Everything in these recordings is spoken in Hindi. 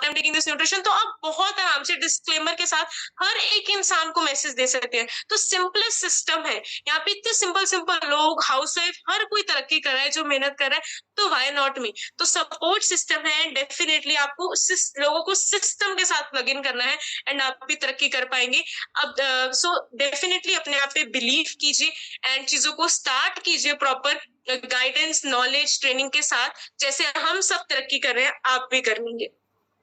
I am taking this nutrition, तो आप बहुत आराम से डिस्क्लेमर के साथ हर एक इंसान को मैसेज दे सकते हैं। तो सिंपलेस्ट सिस्टम है यहाँ पे, इतने सिंपल सिंपल लोग, हाउसवाइफ, हर कोई तरक्की कर रहा है जो मेहनत कर रहा है, तो व्हाई नॉट मी। तो सपोर्ट सिस्टम है, डेफिनेटली आपको लोगों को सिस्टम के साथ प्लग इन करना है एंड आप भी तरक्की कर पाएंगे। अब सो डेफिनेटली अपने आप पे बिलीव कीजिए एंड चीजों को स्टार्ट कीजिए प्रॉपर गाइडेंस, नॉलेज, ट्रेनिंग के साथ। जैसे हम सब तरक्की कर रहे हैं, आप भी कर लेंगे।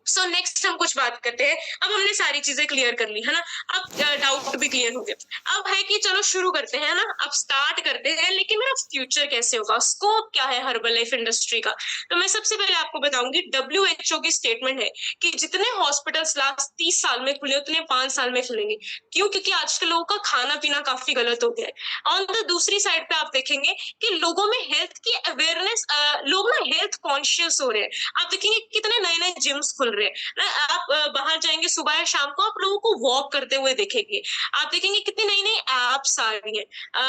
सो नेक्स्ट हम कुछ बात करते हैं। अब हमने सारी चीजें क्लियर कर ली है ना, अब डाउट भी क्लियर हो गया। अब है कि चलो शुरू करते हैं ना, अब स्टार्ट करते हैं। लेकिन मेरा फ्यूचर कैसे होगा, स्कोप क्या है हर्बल लाइफ इंडस्ट्री का? तो मैं सबसे पहले आपको बताऊंगी, WHO की स्टेटमेंट है कि जितने हॉस्पिटल्स लास्ट 30 साल में खुले उतने 5 साल में खुलेंगे। क्यों? क्योंकि आजकल लोगों का खाना पीना काफी गलत हो गया है। ऑन द दूसरी साइड पे आप देखेंगे कि लोगों में हेल्थ की अवेयरनेस, लोग ना हेल्थ कॉन्शियस हो रहे हैं। आप देखेंगे कितने नए नए जिम्स खुल रहे हैं ना, आप बाहर जाएंगे सुबह या शाम को, आप लोगों को वॉक करते हुए देखेंगे। आप देखेंगे कितनी नई नई एप्स आ रही हैं,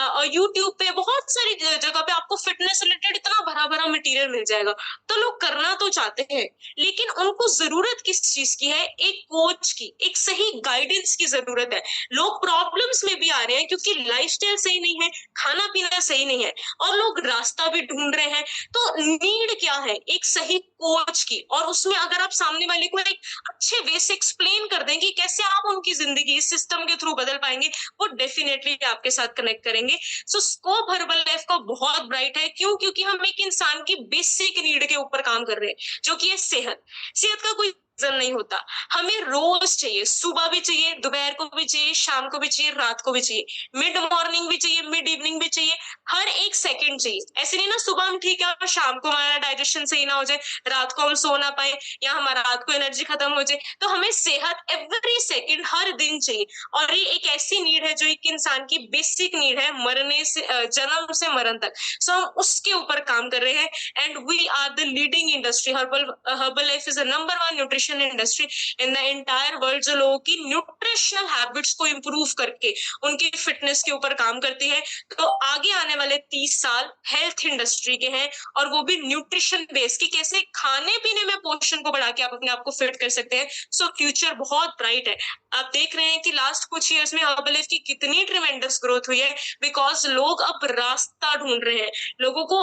और यूट्यूब पे बहुत सारी जगह पे आपको फिटनेस रिलेटेड इतना भरा भरा मटेरियल मिल जाएगा। तो लोग करना तो चाहते हैं, लेकिन उनको जरूरत किस चीज की है? एक कोच की, एक सही गाइडेंस की जरूरत है। लोग प्रॉब्लम्स में भी आ रहे हैं क्योंकि लाइफस्टाइल सही नहीं है, खाना पीना सही नहीं है, और लोग रास्ता भी ढूंढ रहे हैं। तो नीड क्या है? एक सही कोच की, और उसमें अगर आप सामने वाले को एक अच्छे वे से एक्सप्लेन कर दें कि कैसे आप उनकी जिंदगी इस सिस्टम के थ्रू बदल पाएंगे, वो डेफिनेटली आपके साथ कनेक्ट करेंगे। सो स्कोप हर्बल लाइफ का बहुत ब्राइट है। क्यों? क्योंकि हम एक इंसान की बेसिक नीड के ऊपर काम कर रहे हैं, जो कि है सेहत। सेहत का कोई नहीं होता, हमें रोज चाहिए, सुबह भी चाहिए, दोपहर को भी चाहिए, शाम को भी चाहिए, रात को भी चाहिए, मिड मॉर्निंग भी चाहिए, मिड इवनिंग भी चाहिए, हर एक सेकंड चाहिए। ऐसे नहीं ना सुबह हम ठीक है और शाम को हमारा डाइजेशन सही ना हो जाए, रात को हम सो ना पाए, या हमारा रात को एनर्जी खत्म हो जाए। तो हमें सेहत एवरी सेकंड, हर दिन चाहिए। और ये एक ऐसी नीड है जो एक इंसान की बेसिक नीड है, मरने से जन्म से मरण तक। सो हम उसके ऊपर काम कर रहे हैं and we are the leading industry. Herbalife is the number 1 nutrition industry in the entire world, जो लोगों की न्यूट्रिशनल हैबिट्स को इंप्रूव करके उनकी फिटनेस के ऊपर काम करती है। तो आगे आने वाले 30 साल हेल्थ इंडस्ट्री के हैं, और वो भी न्यूट्रिशन बेस की, कैसे खाने पीने में पोषण को बढ़ा के आप अपने आप को फिट कर सकते हैं। सो फ्यूचर बहुत ब्राइट है। आप देख रहे हैं कि लास्ट कुछ इयर्स में हर्बल लाइफ की कितनी ट्रिमेंडस ग्रोथ हुई है, बिकॉज लोग अब रास्ता ढूंढ रहे हैं। लोगों को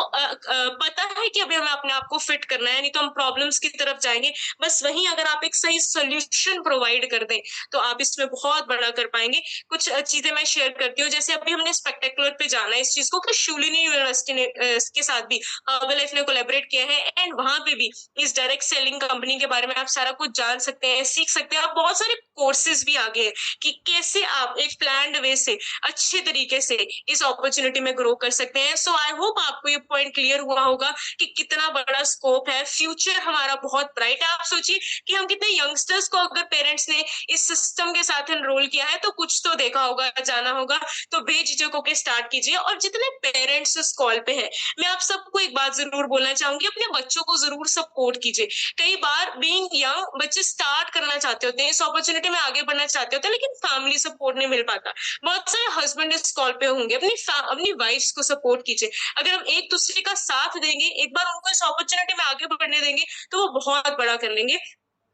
पता है कि अभी हमें अपने आप को फिट करना है, नहीं तो हम प्रॉब्लम्स की तरफ जाएंगे। बस वहीं अगर आप एक सही सोल्यूशन प्रोवाइड कर दें तो आप इसमें बहुत बड़ा कर पाएंगे। कुछ चीजें मैं शेयर करती हूँ। जैसे अभी हमने स्पेक्टेकुलर पे जाना है इस चीज को, कि शूलिनी यूनिवर्सिटी ने के साथ भी हर्बल लाइफ ने कोलैबोरेट किया है, एंड वहां पे भी इस डायरेक्ट सेलिंग कंपनी के बारे में आप सारा कुछ जान सकते हैं, सीख सकते हैं। आप बहुत सारे कोर्सेज भी आगे हैं कि कैसे आप एक प्लान्ड वे से अच्छे तरीके से इस अपॉर्चुनिटी में ग्रो कर सकते हैं। सो आई होप आपको ये पॉइंट क्लियर हुआ होगा कि कितना बड़ा स्कोप है। फ्यूचर हमारा बहुत ब्राइट है। आप सोचिए कि हम कितने यंगस्टर्स को अगर पेरेंट्स ने इस सिस्टम के साथ एनरोल किया है तो कुछ तो देखा होगा, जाना होगा। तो बेझिझक होकर स्टार्ट कीजिए। और जितने पेरेंट्स इस कॉल पे हैं, मैं आप सबको एक बात जरूर बोलना चाहूंगी, अपने बच्चों को जरूर सपोर्ट कीजिए। कई बार बीइंग यंग बच्चे स्टार्ट करना चाहते होते हैं, इस अपॉर्चुनिटी में आगे बढ़ना चाहते होते हैं, लेकिन फैमिली सपोर्ट नहीं मिल पाता। बहुत सारे हस्बैंड इस कॉल पे होंगे, अपनी वाइफ्स को सपोर्ट कीजिए। अगर हम एक दूसरे का साथ देंगे, एक बार उनको इस अपॉर्चुनिटी में आगे बढ़ने देंगे, तो वो बहुत बड़ा कर लेंगे।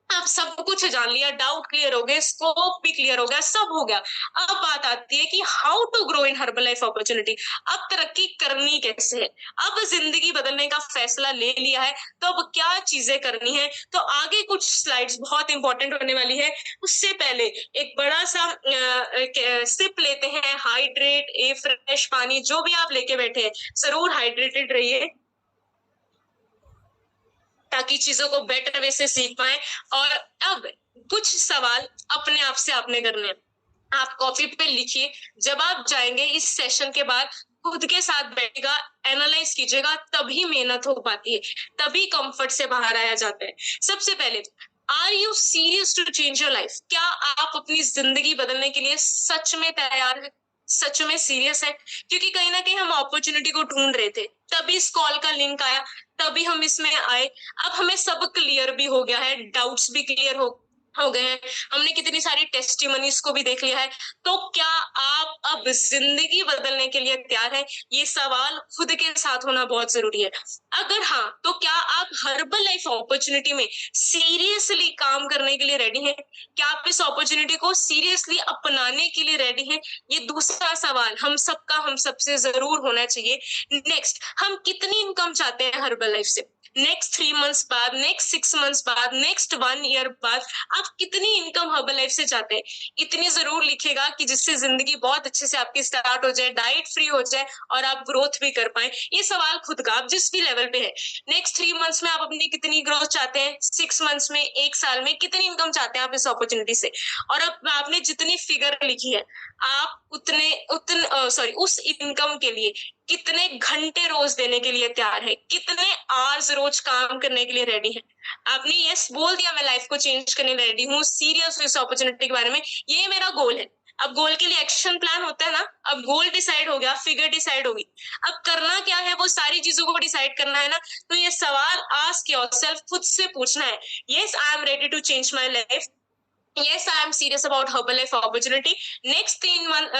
अब सब कुछ जान लिया, डाउट क्लियर हो गए, स्कोप भी क्लियर हो गया, सब हो गया। अब बात आती है कि how to grow in Herbalife opportunity. अब तरक्की करनी कैसे है? अब जिंदगी बदलने का फैसला ले लिया है, तो अब क्या चीजें करनी है? तो आगे कुछ स्लाइड्स बहुत इंपॉर्टेंट होने वाली है। उससे पहले एक बड़ा सा सिप लेते हैं, हाइड्रेट, ए फ्रेश पानी, जो भी आप लेके बैठे हैं जरूर हाइड्रेटेड रहिए, ताकि चीजों को बेटर वे से सीख पाए। और अब कुछ सवाल अपने आप से आपने करने हैं। आप कॉपी पे लिखिए। जब आप जाएंगे इस सेशन के बाद, खुद के साथ बैठेगा, एनालाइज कीजिएगा, तभी मेहनत हो पाती है, तभी कंफर्ट से बाहर आया जाता है। सबसे पहले, are you serious to change your life? क्या आप अपनी जिंदगी बदलने के लिए सच में तैयार है, सच में सीरियस है? क्योंकि कहीं ना कहीं हम अपॉर्चुनिटी को ढूंढ रहे थे, तभी इस कॉल का लिंक आया, तभी हम इसमें आए। अब हमें सब क्लियर भी हो गया है, डाउट्स भी क्लियर हो हो गए हैं, हमने कितनी सारी टेस्टिमनीज को भी देख लिया है। तो क्या आप अब जिंदगी बदलने के लिए तैयार हैं? ये सवाल खुद के साथ होना बहुत जरूरी है। अगर हाँ, तो क्या आप हर्बल लाइफ अपॉर्चुनिटी में सीरियसली काम करने के लिए रेडी हैं? क्या आप इस अपॉर्चुनिटी को सीरियसली अपनाने के लिए रेडी हैं? ये दूसरा सवाल हम सबसे जरूर होना चाहिए। नेक्स्ट, हम कितनी इनकम चाहते हैं हर्बल लाइफ से? नेक्स्ट 3 मंथ्स बाद, नेक्स्ट 6 मंथ्स बाद, नेक्स्ट 1 ईयर बाद आप कितनी इनकम हर्बल लाइफ से चाहते हैं? इतनी जरूर लिखेगा कि जिससे जिंदगी बहुत अच्छे से आपकी स्टार्ट हो जाए, डाइट फ्री हो जाए और आप ग्रोथ भी कर पाए। ये सवाल खुद का, आप जिस भी लेवल पे है। नेक्स्ट 3 मंथ्स में आप अपनी कितनी ग्रोथ चाहते हैं? 6 मंथ्स में, 1 साल में कितनी इनकम चाहते हैं आप इस अपॉर्चुनिटी से? और अब आपने जितनी फिगर लिखी है, आप उस इनकम के लिए कितने घंटे रोज देने के लिए तैयार है? कितने आवर्स रोज काम करने के लिए रेडी है? आपने यस बोल दिया, मैं लाइफ को चेंज करने रेडी हूँ, सीरियस हूँ इस अपॉर्चुनिटी के बारे में, ये मेरा गोल है। अब गोल के लिए एक्शन प्लान होता है ना। अब गोल डिसाइड हो गया, फिगर डिसाइड होगी, अब करना क्या है वो सारी चीजों को डिसाइड करना है ना। तो ये सवाल आस्क योरसेल्फ, खुद से पूछना है, yes I am ready to change my life, yes I am serious about Herbalife opportunity। Next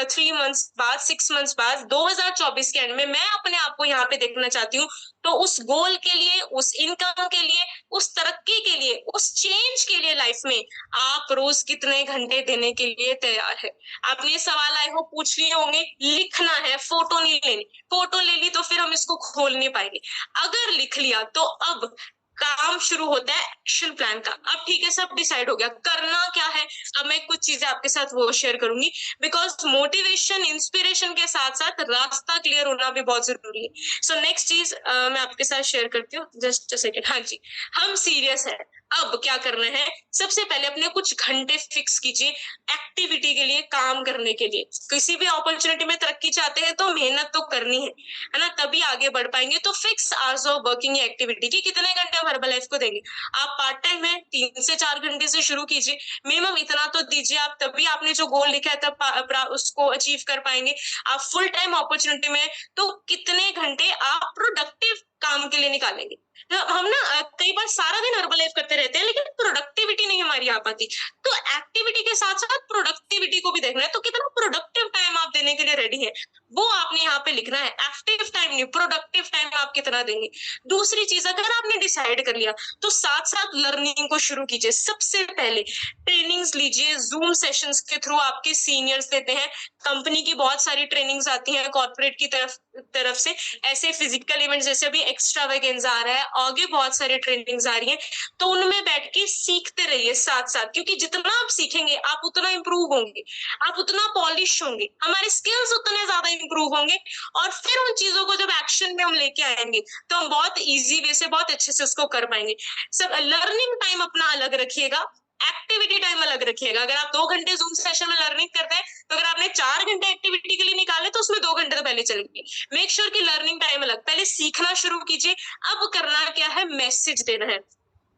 3 months बाद, 6 मंथ्स बाद, 2024 के एंड में मैं अपने आप को यहाँ पे देखना चाहती हूँ। तो उस गोल के लिए, उस इनकम के लिए, उस तरक्की के लिए, उस चेंज के लिए लाइफ में आप रोज कितने घंटे देने के लिए तैयार है? आपने ये सवाल आई हो पूछ लिए होंगे। लिखना है, फोटो नहीं लेनी। फोटो ले ली तो फिर हम इसको खोल नहीं पाएंगे। अगर लिख लिया तो अब काम शुरू होता है एक्शन प्लान का। अब ठीक है, सब डिसाइड हो गया, करना क्या है। अब मैं कुछ चीजें आपके साथ वो शेयर करूंगी, बिकॉज मोटिवेशन, इंस्पिरेशन के साथ साथ रास्ता क्लियर होना भी बहुत जरूरी है। सो नेक्स्ट चीज मैं आपके साथ शेयर करती हूँ, जस्ट अ सेकेंड। हाँ जी, हम सीरियस है। अब क्या करना है? सबसे पहले अपने कुछ घंटे फिक्स कीजिए एक्टिविटी के लिए, काम करने के लिए। किसी भी अपॉर्चुनिटी में तरक्की चाहते हैं तो मेहनत तो करनी है ना, तभी आगे बढ़ पाएंगे। तो fix hours of working activity की कितने घंटे आप हर्बल लाइफ को देंगे। आप पार्ट टाइम है, 3 से 4 घंटे से शुरू कीजिए, मिनिमम इतना तो दीजिए आप, तभी आपने जो गोल लिखा है तब उसको अचीव कर पाएंगे। आप फुल टाइम अपॉर्चुनिटी में तो कितने घंटे आप प्रोडक्टिव काम के लिए निकालेंगे। हम ना कई बार सारा दिन हर्बल लाइफ करते रहते हैं, लेकिन प्रोडक्टिविटी नहीं हमारी आ पाती। तो एक्टिविटी के साथ साथ प्रोडक्टिविटी को भी देखना है। तो कितना प्रोडक्टिव टाइम आप देने के लिए रेडी है, वो आपने यहाँ पे लिखना है। एक्टिव टाइम नहीं, प्रोडक्टिव टाइम आप कितना देंगे। दूसरी चीज, अगर आपने डिसाइड कर लिया तो साथ साथ लर्निंग को शुरू कीजिए। सबसे पहले ट्रेनिंग्स लीजिए, जूम सेशंस के थ्रू आपके सीनियर्स देते हैं। कंपनी की बहुत सारी ट्रेनिंग्स आती हैं कॉर्पोरेट की तरफ से। ऐसे फिजिकल इवेंट जैसे अभी एक्स्ट्रा वेकेंस आ रहा है, आगे बहुत सारी ट्रेनिंग्स आ रही हैं, तो उनमें बैठ के सीखते रहिए साथ साथ। क्योंकि जितना आप सीखेंगे आप उतना इंप्रूव होंगे, आप उतना पॉलिश होंगे, हमारे स्किल्स उतने ज्यादा इंप्रूव होंगे। और फिर उन चीजों को जब एक्शन में हम लेके आएंगे तो हम बहुत इजी वे से, बहुत अच्छे से उसको कर पाएंगे। सब लर्निंग टाइम अपना अलग रखिएगा, एक्टिविटी टाइम अलग रखिएगा। अगर आप 2 घंटे जूम सेशन में लर्निंग करते हैं, तो अगर आपने 4 घंटे एक्टिविटी के लिए निकाले तो उसमें 2 घंटे तो पहले चलेंगे। मेक श्योर कि लर्निंग टाइम अलग, पहले सीखना शुरू कीजिए। अब करना क्या है? मैसेज देना है।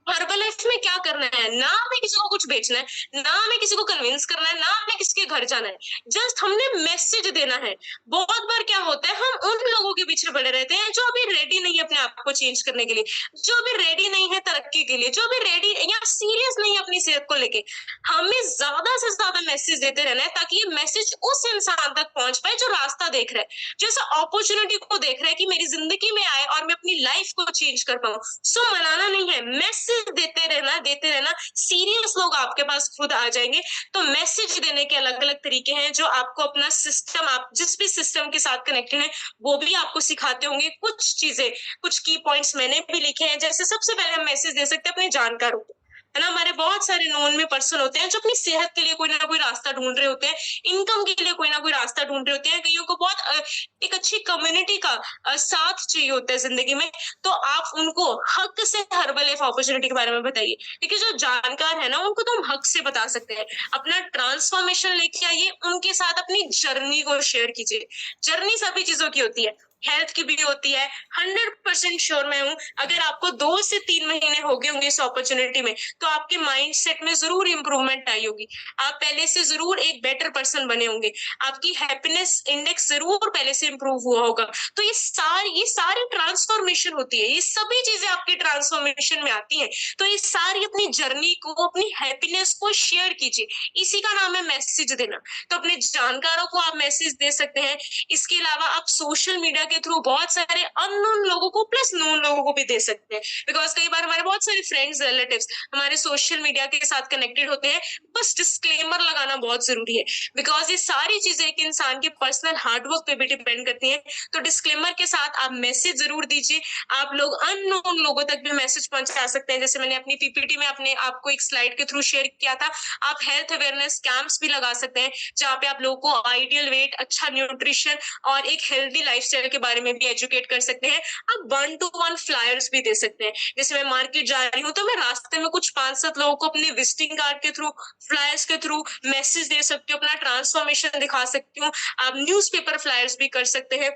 हर्बल लाइफ में क्या करना है? ना हमें किसी को कुछ बेचना है, ना हमें किसी को कन्विंस करना है, ना हमें किसी के घर जाना है, जस्ट हमने मैसेज देना है। बहुत बार क्या होता है, हम उन लोगों के पीछे पड़े रहते हैं जो अभी रेडी नहीं है अपने आप को चेंज करने के लिए, जो अभी रेडी नहीं है तरक्की के लिए, जो अभी रेडी या सीरियस नहीं है अपनी सेहत को लेके। हमें ज्यादा से ज्यादा मैसेज देते रहना है, ताकि ये मैसेज उस इंसान तक पहुंच पाए जो रास्ता देख रहा है, जो इस अपॉर्चुनिटी को देख रहा है कि मेरी जिंदगी में आए और मैं अपनी लाइफ को चेंज कर पाऊं। सो मनाना नहीं है, मैसेज देते रहना। सीरियस लोग आपके पास खुद आ जाएंगे। तो मैसेज देने के अलग अलग तरीके हैं, जो आपको अपना सिस्टम, आप जिस भी सिस्टम के साथ कनेक्टेड है वो भी आपको सिखाते होंगे। कुछ चीजें, कुछ की पॉइंट्स मैंने भी लिखे हैं। जैसे सबसे पहले हम मैसेज दे सकते हैं अपने जानकारों को, है ना। हमारे बहुत सारे नोन में पर्सन होते हैं जो अपनी सेहत के लिए कोई ना कोई रास्ता ढूंढ रहे होते हैं, इनकम के लिए कोई ना कोई रास्ता ढूंढ रहे होते हैं। कईयों को बहुत एक अच्छी कम्युनिटी का साथ चाहिए होता है जिंदगी में। तो आप उनको हक से हर्बल लाइफ अपॉर्चुनिटी के बारे में बताइए, क्योंकि जो जानकार है ना उनको तो हम हक से बता सकते हैं। अपना ट्रांसफॉर्मेशन लेके आइए, उनके साथ अपनी जर्नी को शेयर कीजिए। जर्नी सभी चीजों की होती है, हेल्थ की भी होती है। 100% श्योर मैं हूँ, अगर आपको 2 से 3 महीने हो गए होंगे इस अपॉर्चुनिटी में, तो आपके माइंडसेट में जरूर इंप्रूवमेंट आई होगी। आप पहले से जरूर एक बेटर पर्सन बने होंगे, आपकी हैप्पीनेस इंडेक्स जरूर पहले से इंप्रूव हुआ होगा। तो ये सारी ट्रांसफॉर्मेशन होती है, ये सभी चीजें आपकी ट्रांसफॉर्मेशन में आती हैं। तो ये सारी अपनी जर्नी को, अपनी हैप्पीनेस को शेयर कीजिए, इसी का नाम है मैसेज देना। तो अपने जानकारों को आप मैसेज दे सकते हैं। इसके अलावा आप सोशल मीडिया के थ्रू बहुत सारे अननोन लोगों को प्लस नोन लोगों को भी दे सकते हैं, बिकॉज कई बार हमारे बहुत सारे फ्रेंड्स रिलेटिव्स हमारे सोशल मीडिया के साथ कनेक्टेड होते हैं। बस डिस्क्लेमर लगाना बहुत जरूरी है, बिकॉज ये सारी चीजें एक इंसान के पर्सनल हार्डवर्क पे भी डिपेंड करती हैं। तो डिस्क्लेमर के साथ आप मैसेज जरूर दीजिए। आप लोग अननोन लोगों तक भी मैसेज पहुंचा सकते हैं, जैसे मैंने अपनी पीपीटी में अपने आपको एक स्लाइड के थ्रू शेयर किया था। आप हेल्थ अवेयरनेस कैंप्स भी लगा सकते हैं, जहाँ पे आप लोगों को आइडियल वेट, अच्छा न्यूट्रिशन और एक हेल्दी लाइफस्टाइल के बारे में भी एजुकेट कर सकते हैं। आप 1-to-1 फ्लायर्स भी दे सकते हैं। जैसे मैं मार्केट जा रही हूँ तो मैं रास्ते में कुछ 5-7 लोगों को अपने विजिटिंग कार्ड के थ्रू, फ्लायर्स के थ्रू मैसेज दे सकती हूँ, अपना ट्रांसफॉर्मेशन दिखा सकती हूँ। आप न्यूज़पेपर फ्लायर्स भी कर सकते हैं।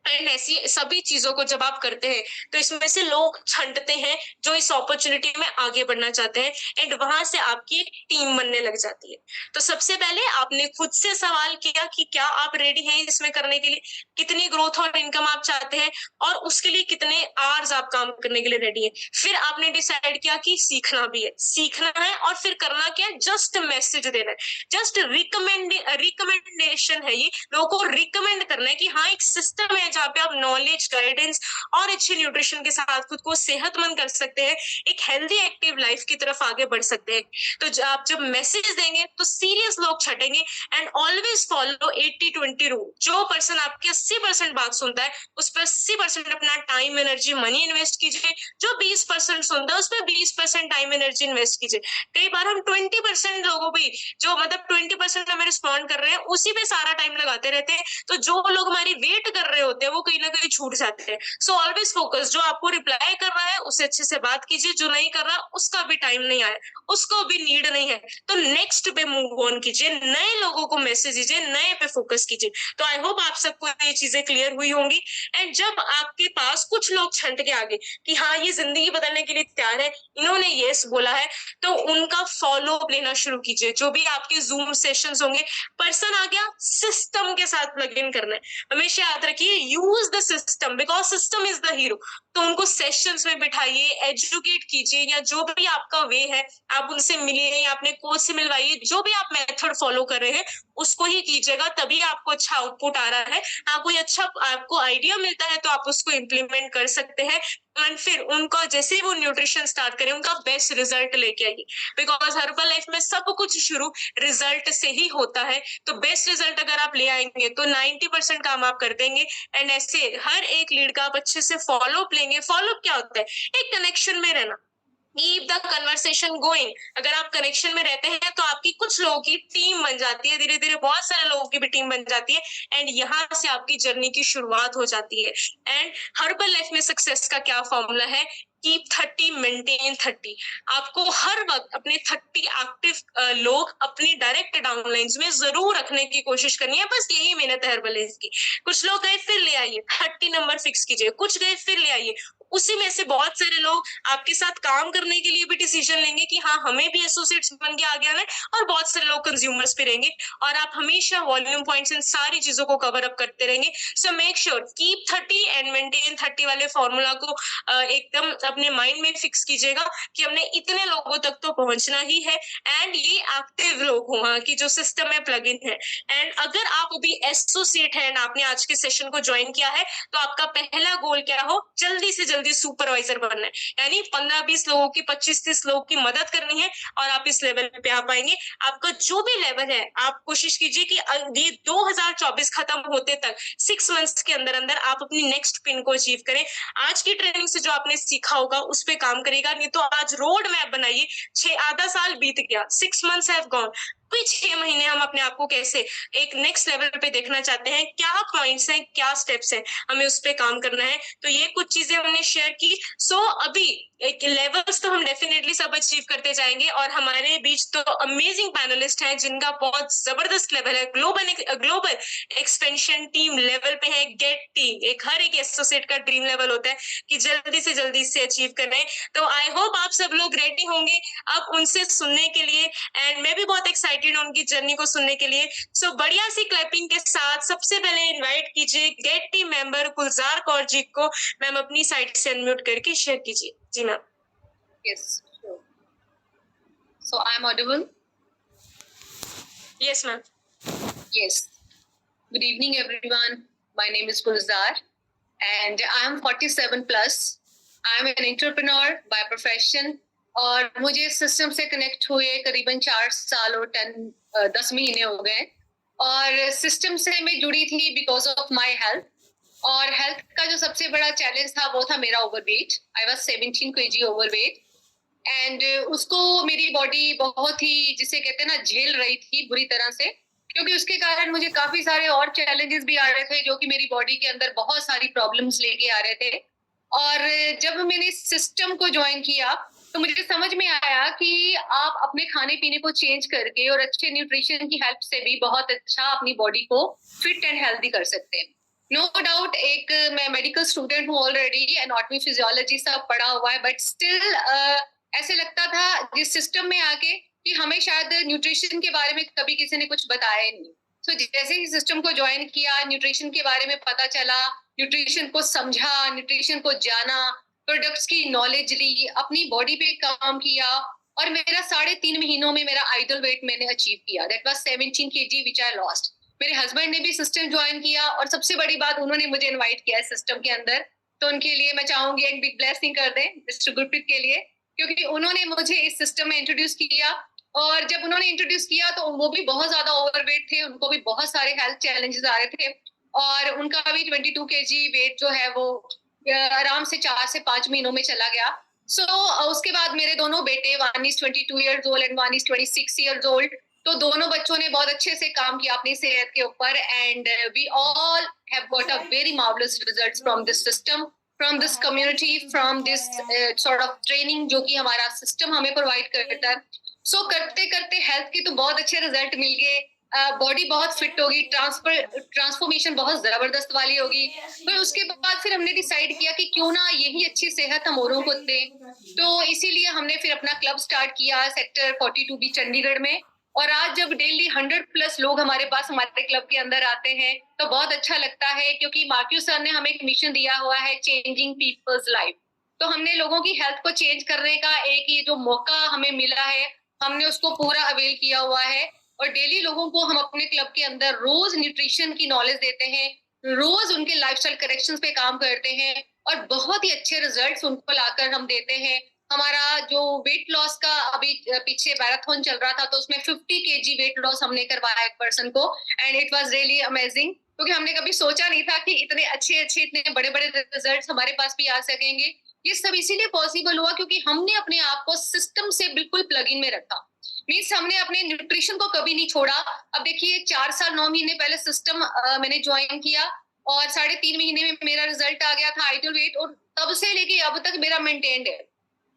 एंड ऐसी सभी चीजों को जब आप करते हैं तो इसमें से लोग छंटते हैं जो इस अपॉर्चुनिटी में आगे बढ़ना चाहते हैं, एंड वहां से आपकी एक टीम बनने लग जाती है। तो सबसे पहले आपने खुद से सवाल किया कि क्या आप रेडी हैं इसमें करने के लिए, कितनी ग्रोथ और इनकम आप चाहते हैं, और उसके लिए कितने आवर्स आप काम करने के लिए रेडी हैं। फिर आपने डिसाइड किया कि सीखना भी है, सीखना है, और फिर करना क्या है, जस्ट मैसेज देना है, जस्ट रिकमेंडेशन है, ये लोगों को रिकमेंड करना है कि हाँ एक सिस्टम है जहाँ पे आप नॉलेज, गाइडेंस और अच्छे न्यूट्रिशन के साथ खुद को सेहतमंद कर सकते हैं, एक हेल्दी एक्टिव लाइफ की तरफ आगे बढ़ सकते हैं। तो आप जब मैसेज देंगे तो सीरियस लोग छटेंगे। And always follow 80-20 rule. जो पर्सन आपकी 80% बात सुनता है उस पर 80% अपना टाइम, एनर्जी, मनी इन्वेस्ट कीजिए। जो 20% सुनता है उस पर 20% टाइम, एनर्जी इन्वेस्ट कीजिए। कई बार हम 20% लोगों पे, जो मतलब 20% हमें रिस्पॉन्ड कर रहे हैं, उसी पे सारा टाइम लगाते रहते हैं। तो जो लोग हमारी वेट कर रहे होते हैं वो कहीं ना कहीं छूट जाते हैं। सो ऑलवेज फोकस, जो आपको रिप्लाई कर रहा है उससे अच्छे से बात कीजिए, जो नहीं कर रहा उसका भी टाइम नहीं आया, उसको भी नीड नहीं है, तो नेक्स्ट पे मूव ऑन कीजिए, नए लोगों को मैसेज दीजिए, नए पे फोकस कीजिए। तो आई होप आप सबको ये चीजें क्लियर हुई होंगी। एंड जब आपके पास कुछ लोग छंट के आगे कि हाँ ये जिंदगी बदलने के लिए तैयार है, इन्होंने यस बोला है, तो उनका फॉलो अप लेना शुरू कीजिए। जो भी आपके जूम सेशंस होंगे, पर्सन आ गया, सिस्टम के साथ प्लग इन करना है। हमेशा याद रखिए, use the system because system is the hero. तो उनको सेशंस में बिठाइए, एजुकेट कीजिए, या जो भी आपका वे है आप उनसे मिलिए या अपने कोच से मिलवाइए। जो भी आप मेथड फॉलो कर रहे हैं उसको ही कीजिएगा, तभी आपको अच्छा आउटपुट आ रहा है। हाँ, कोई अच्छा आपको आइडिया मिलता है तो आप उसको इम्प्लीमेंट कर सकते हैं। एंड फिर उनका जैसे ही वो न्यूट्रिशन स्टार्ट करें, उनका बेस्ट रिजल्ट लेके आइए, बिकॉज हर्बल लाइफ में सब कुछ शुरू रिजल्ट से ही होता है। तो बेस्ट रिजल्ट अगर आप ले आएंगे तो 90% काम आप कर देंगे। एंड ऐसे हर एक लीड का आप अच्छे से फॉलो अप लेंगे। फॉलो अप क्या होता है? एक कनेक्शन में रहना, कीप द कन्वर्सेशन गोइंग। अगर आप कनेक्शन में रहते हैं तो आपकी कुछ लोगों की टीम बन जाती है, धीरे धीरे बहुत सारे लोगों की भी टीम बन जाती है, एंड यहाँ से आपकी जर्नी की शुरुआत हो जाती है। एंड हर्बल लाइफ में सक्सेस का क्या फॉर्मूला है? Keep 30 maintain 30। आपको हर वक्त अपने 30 एक्टिव लोग अपनी डायरेक्ट डाउनलाइंस में जरूर रखने की कोशिश करनी है। बस यही मेहनत है हर्बल लाइफ की। कुछ लोग गए फिर ले आइए, 30 नंबर फिक्स कीजिए, कुछ गए फिर ले आइए। उसी में से बहुत सारे लोग आपके साथ काम करने के लिए भी डिसीजन लेंगे कि हाँ हमें भी एसोसिएट्स बन के आगे आना है, और बहुत सारे लोग कंज्यूमर्स पे रहेंगे, और आप हमेशा वॉल्यूम पॉइंट्स इन सारी चीजों को कवर अप करते रहेंगे। So make sure keep 30 and maintain 30 वाले फॉर्मूला को एकदम अपने माइंड में फिक्स कीजिएगा कि हमने इतने लोगों तक तो पहुंचना ही है। एंड ये एक्टिव लोग हो कि जो सिस्टम में प्लग इन है। एंड अगर आप अभी एसोसिएट है एंड आपने आज के सेशन को ज्वाइन किया है, तो आपका पहला गोल क्या हो? जल्दी से जल्दी सुपरवाइजर बनना है, यानी 15-20 लोगों की, 25-30 लोगों की मदद करनी है, और आप इस लेवल पे आ पाएंगे। आपका जो भी लेवल है आप कोशिश कीजिए कि ये 2024 खत्म होते तक 6 मंथ्स के अंदर अंदर आप अपनी नेक्स्ट पिन को अचीव करें। आज की ट्रेनिंग से जो आपने सीखा होगा उस पर काम करेगा, नहीं तो आज रोड मैप बनाइए। आधा साल बीत गया, 6 मंथ्स हैव गॉन, कोई 6 महीने हम अपने आप को कैसे एक नेक्स्ट लेवल पे देखना चाहते हैं, क्या पॉइंट्स हैं, क्या स्टेप्स हैं, हमें उस पे काम करना है। तो ये कुछ चीजें हमने शेयर की। सो अभी एक लेवल्स तो हम डेफिनेटली सब अचीव करते जाएंगे, और हमारे बीच तो अमेजिंग पैनलिस्ट हैं जिनका बहुत जबरदस्त लेवल है, ग्लोबल एक्सपेंशन टीम लेवल पे है। गेट टीम एक हर एक एसोसिएट का ड्रीम लेवल होता है कि जल्दी से जल्दी इससे अचीव करें। तो आई होप आप सब लोग रेडी होंगे अब उनसे सुनने के लिए, एंड मैं भी बहुत एक्साइटेड हूँ उनकी जर्नी को सुनने के लिए। सो बढ़िया सी क्लैपिंग के साथ सबसे पहले इनवाइट कीजिए गेट टीम मेंबर गुलजार कौर जी को। मैम अपनी साइड से अनम्यूट करके शेयर कीजिए। जी ma'am. Yes, sure. So I'm audible? Yes, ma'am. Yes. Good evening, everyone. My name is Gulzar, and I'm 47 plus. I'm an entrepreneur by profession. और मुझे इस सिस्टम से कनेक्ट हुए करीबन 4 साल और 10 महीने हो गए, और सिस्टम से मैं जुड़ी थी बिकॉज ऑफ माय हेल्थ। और हेल्थ का जो सबसे बड़ा चैलेंज था वो था मेरा overweight. I was 17 kg overweight, and उसको मेरी बॉडी बहुत ही, जिसे कहते हैं ना, झेल रही थी बुरी तरह से, क्योंकि उसके कारण मुझे काफी सारे और चैलेंजेस भी आ रहे थे जो कि मेरी बॉडी के अंदर बहुत सारी प्रॉब्लम्स लेके आ रहे थे। और जब मैंने इस सिस्टम को ज्वाइन किया तो मुझे समझ में आया कि आप अपने खाने पीने को चेंज करके और अच्छे न्यूट्रिशन की हेल्प से भी बहुत अच्छा अपनी बॉडी को फिट एंड हेल्दी कर सकते हैं। नो डाउट, एक मैं मेडिकल स्टूडेंट हूँ ऑलरेडी, एनाटॉमी फिजियोलॉजी सब पढ़ा हुआ है, बट स्टिल ऐसे लगता था जिस सिस्टम में आके कि हमें शायद न्यूट्रिशन के बारे में कभी किसी ने कुछ बताया ही नहीं। तो जैसे ही सिस्टम को ज्वाइन किया, न्यूट्रिशन के बारे में पता चला, न्यूट्रिशन को समझा, न्यूट्रिशन को जाना, प्रोडक्ट्स की नॉलेज ली, अपनी बॉडी पे काम किया, और मेरा 3.5 महीनों में मेरा आइडल वेट मैंने अचीव किया। That was 17 kg which I lost. मेरे हस्बैंड ने भी सिस्टम ज्वाइन किया, और सबसे बड़ी बात, उन्होंने मुझे इनवाइट किया सिस्टम के अंदर। तो उनके लिए मैं चाहूंगी एक बिग ब्लेसिंग कर दें मिस्टर गुरप्रीत के लिए, क्योंकि उन्होंने मुझे इस सिस्टम में इंट्रोड्यूस किया। और जब उन्होंने इंट्रोड्यूस किया तो वो भी बहुत ज्यादा ओवरवेट थे, उनको भी बहुत सारे हेल्थ चैलेंजेस आ रहे थे, और उनका भी 22 kg वेट जो है वो आराम से 4 से 5 महीनों में चला गया। उसके बाद मेरे दोनों बेटे, one is 22 years old and one is 26 years old, तो दोनों बच्चों ने बहुत अच्छे से काम किया अपनी सेहत के ऊपर, and we all have got a very marvellous results from this system, from this community, from this sort of training जो कि हमारा सिस्टम हमें प्रोवाइड करता है। करते करते हेल्थ के तो बहुत अच्छे रिजल्ट मिल गए, बॉडी बहुत फिट होगी, ट्रांसफॉर्मेशन बहुत जबरदस्त वाली होगी। फिर उसके बाद फिर हमने डिसाइड किया कि क्यों ना यही अच्छी सेहत हम औरों को दें। तो इसीलिए हमने फिर अपना क्लब स्टार्ट किया सेक्टर 42B चंडीगढ़ में, और आज जब डेली 100+ लोग हमारे पास हमारे क्लब के अंदर आते हैं तो बहुत अच्छा लगता है, क्योंकि मार्क्यू सर ने हमें एक मिशन दिया हुआ है, चेंजिंग पीपल्स लाइफ। तो हमने लोगों की हेल्थ को चेंज करने का एक ये जो मौका हमें मिला है, हमने उसको पूरा अवेल किया हुआ है, और डेली लोगों को हम अपने क्लब के अंदर रोज न्यूट्रिशन की नॉलेज देते हैं, रोज उनके लाइफस्टाइल करेक्शंस पे काम करते हैं, और बहुत ही अच्छे रिजल्ट्स उनको लाकर हम देते हैं। हमारा जो वेट लॉस का अभी पीछे मैराथन चल रहा था, तो उसमें 50 kg वेट लॉस हमने करवाया एक पर्सन को, and it was really amazing, क्योंकि हमने कभी सोचा नहीं था कि इतने अच्छे इतने बड़े बड़े रिजल्ट्स हमारे पास भी आ सकेंगे। ये सब इसीलिए पॉसिबल हुआ क्योंकि हमने अपने आप को सिस्टम से बिल्कुल प्लग इन में रखा। मीन्स हमने अपने न्यूट्रिशन को कभी नहीं छोड़ा। अब देखिए, 4 साल 9 महीने पहले सिस्टम मैंने ज्वाइन किया, और 3.5 महीने में मेरा रिजल्ट आ गया था आइडल वेट, और तब से लेके अब तक मेरा मेंटेन्ड है।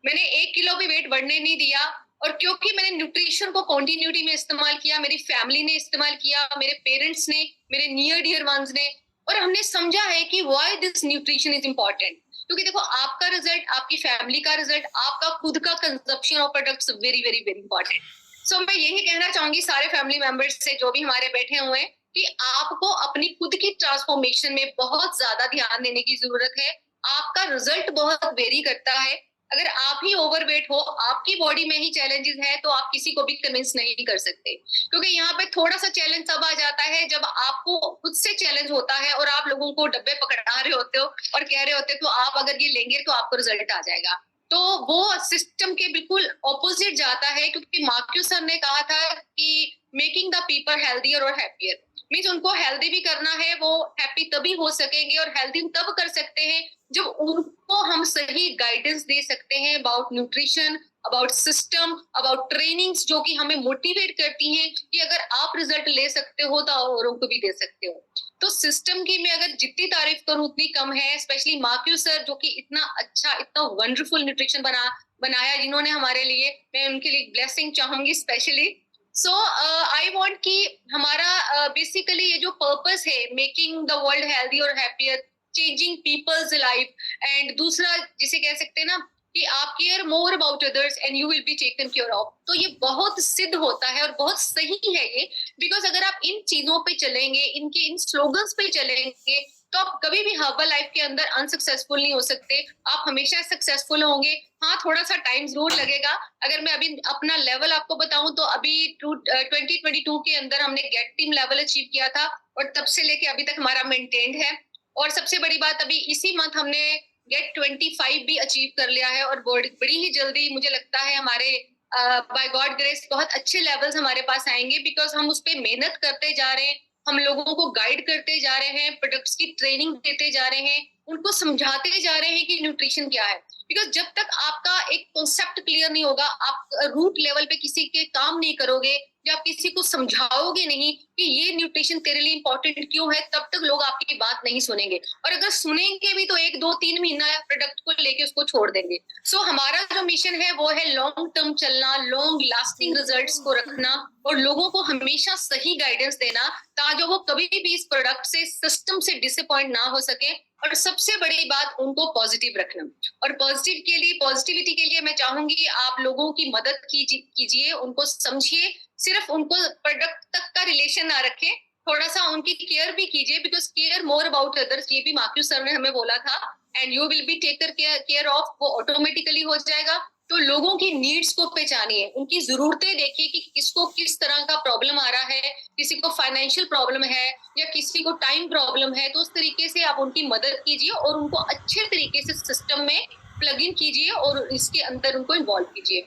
मैंने 1 किलो भी वेट बढ़ने नहीं दिया, और क्योंकि मैंने न्यूट्रिशन को कंटिन्यूटी में इस्तेमाल किया, मेरी फैमिली ने इस्तेमाल किया, मेरे पेरेंट्स ने, मेरे नियर डियर वंस ने, और हमने समझा है कि why this nutrition is important. क्योंकि देखो, आपका रिजल्ट, आपकी फैमिली का रिजल्ट, आपका खुद का consumption of products very very very important. So मैं यही कहना चाहूंगी सारे फैमिली मेंबर्स से जो भी हमारे बैठे हुए हैं, कि आपको अपनी खुद की ट्रांसफॉर्मेशन में बहुत ज्यादा ध्यान देने की जरूरत है। आपका रिजल्ट बहुत वेरी करता है। अगर आप ही ओवरवेट हो, आपकी बॉडी में ही चैलेंजेस है, तो आप किसी को भी कन्विंस नहीं कर सकते, क्योंकि यहाँ पे थोड़ा सा चैलेंज तब आ जाता है जब आपको खुद से चैलेंज होता है और आप लोगों को डब्बे पकड़ा रहे होते हो और कह रहे होते हो, तो आप अगर ये लेंगे तो आपको रिजल्ट आ जाएगा। तो वो सिस्टम के बिल्कुल ऑपोजिट जाता है, क्योंकि मार्क्यू सर ने कहा था कि मेकिंग द पीपल हेल्दियर और हैप्पियर। मीन्स उनको हेल्दी भी करना है, वो हैप्पी तभी हो सकेंगे और हेल्दी तब कर सकते हैं जब उनको हम सही गाइडेंस दे सकते हैं about nutrition, about system, about trainings, जो कि हमें मोटिवेट करती हैं कि अगर आप रिजल्ट ले सकते हो तो औरों को भी दे सकते हो। तो सिस्टम की मैं अगर जितनी तारीफ करूं उतनी कम है, स्पेशली माक्यू सर जो कि इतना अच्छा, इतना वंडरफुल न्यूट्रिशन बनाया जिन्होंने हमारे लिए, मैं उनके लिए ब्लेसिंग चाहूंगी स्पेशली। सो आई वांट कि हमारा बेसिकली ये जो पर्पस है, मेकिंग द वर्ल्ड हेल्दी और happier, changing people's life, and दूसरा जिसे कह सकते हैं ना कि आप care more about others and you will be taken care of, तो ये बहुत सिद्ध होता है और बहुत सही है ये। बिकॉज अगर आप इन चीजों पे चलेंगे, इनके इन स्लोगन्स पे चलेंगे, तो आप कभी भी हर्बल लाइफ के अंदर अनसक्सेसफुल नहीं हो सकते, आप हमेशा सक्सेसफुल होंगे। हाँ, थोड़ा सा टाइम जरूर लगेगा। अगर मैं अभी अपना लेवल आपको बताऊं तो अभी 2022 के अंदर हमने गेट टीम लेवल अचीव किया था और तब से लेके अभी तक हमारा मेंटेन्ड है। और सबसे बड़ी बात, अभी इसी मंथ हमने गेट 25 भी अचीव कर लिया है और बड़ी ही जल्दी मुझे लगता है हमारे बाय गॉड ग्रेस बहुत अच्छे लेवल्स हमारे पास आएंगे, बिकॉज हम उस पर मेहनत करते जा रहे हैं, हम लोगों को गाइड करते जा रहे हैं, प्रोडक्ट्स की ट्रेनिंग देते जा रहे हैं, उनको समझाते जा रहे हैं कि न्यूट्रिशन क्या है। बिकॉज जब तक आपका एक कॉन्सेप्ट क्लियर नहीं होगा, आप रूट लेवल पे किसी के काम नहीं करोगे या आप किसी को समझाओगे नहीं कि ये न्यूट्रिशन तेरे लिए इंपॉर्टेंट क्यों है, तब तक लोग आपकी बात नहीं सुनेंगे, और अगर सुनेंगे भी तो 1 2 3 महीना प्रोडक्ट को लेके उसको छोड़ देंगे। सो हमारा जो मिशन है वो है लॉन्ग टर्म चलना, लॉन्ग लास्टिंग रिजल्ट्स को रखना और लोगों को हमेशा सही गाइडेंस देना, ताकि वो कभी भी इस प्रोडक्ट से, सिस्टम से डिसअपॉइंट ना हो सके। और सबसे बड़ी बात, उनको पॉजिटिव रखना। और पॉजिटिविटी के लिए मैं चाहूंगी आप लोगों की मदद कीजिए, उनको समझिए, सिर्फ उनको प्रोडक्ट तक का रिलेशन ना रखें, थोड़ा सा उनकी केयर भी कीजिए, because care more about others, ये भी माक्यू सर ने हमें बोला था, and you will be taker care of, वो ऑटोमेटिकली हो जाएगा। तो लोगों की नीड्स को पहचानिए, उनकी जरूरतें देखिए कि किसको किस तरह का प्रॉब्लम आ रहा है, किसी को फाइनेंशियल प्रॉब्लम है या किसी को टाइम प्रॉब्लम है, तो उस तरीके से आप उनकी मदद कीजिए और उनको अच्छे तरीके से सिस्टम में प्लग इन कीजिए और इसके अंदर उनको इन्वॉल्व कीजिए।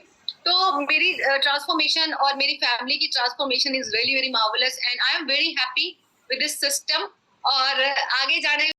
तो मेरी ट्रांसफॉर्मेशन और मेरी फैमिली की transformation is really very marvellous and I am very happy with this system. और आगे जाने